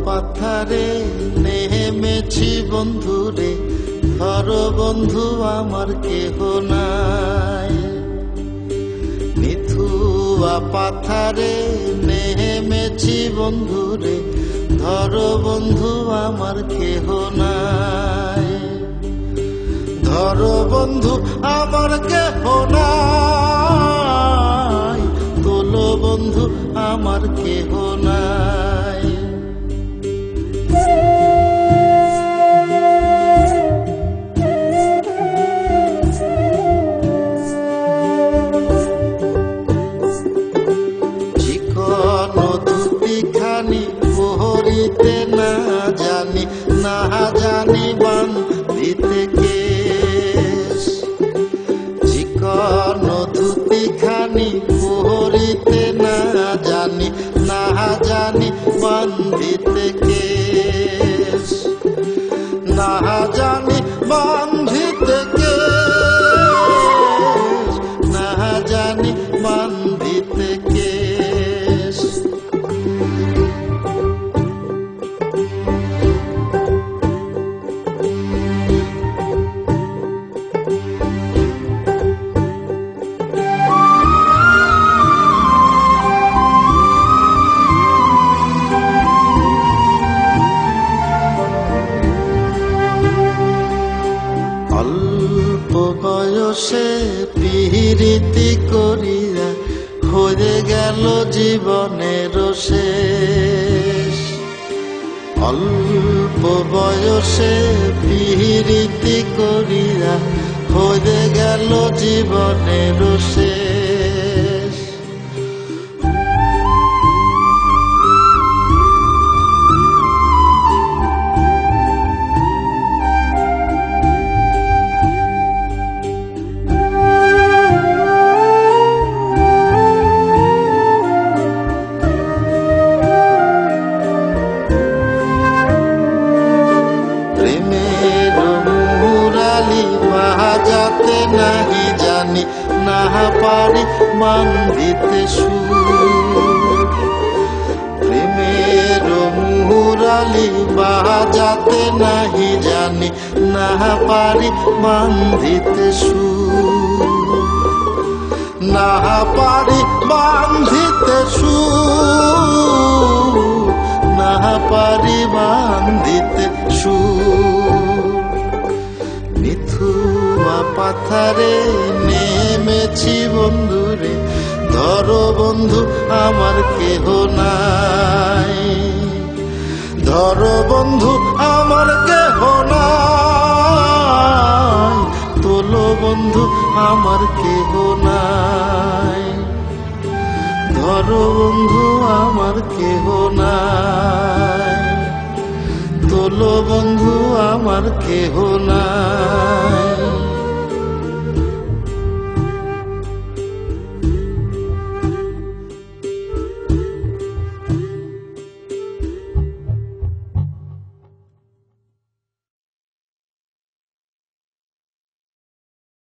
পাথারে নেমেছি বন্ধুরে, ধরো বন্ধু আমার কেহ নাই। নিথুয়া পাথারে নেমেছি বন্ধুরে, ধরো বন্ধু আমার কেহ নাই। ধরো বন্ধু আমার কেহ নাই, তোলো বন্ধু আমার কেহ নাই। চিকন ধুতিখানি পহরিতে না জানি, না জানি বান্ধিতে কেশ। চিকন ধুতিখানি পহরিতে না জানি, না জানি বান্ধিতে কেশ। না জানি বান্ধিতে কেশ, না জানি বান্ধিতে কেশ। অল্প বয়সে পিরিতি করিয়া হয়ে গেল জীবনের শেষ। অল্প বয়সে পিরিতি করিয়া হয়ে গেল জীবনের শেষ। বাজাতে নাহি জানি, না পারি বান্ধিতে সুর। প্রেমের মুরালি বাজাতে নাহি জানি, না পারি বান্ধিতে সুর। না পারি বান্ধিতে সুর, না পারি বান্ধিতে সুর। নিথুয়া পাথারে নেমেছি বন্ধুরে, ধরো বন্ধু আমার কেহ নাই। ধরো বন্ধু আমার কেহ নাই, তোলো বন্ধু আমার কেহ নাই। ধরো বন্ধু আমার কেহ নাই, তোলো বন্ধু আমার কেহ নাই।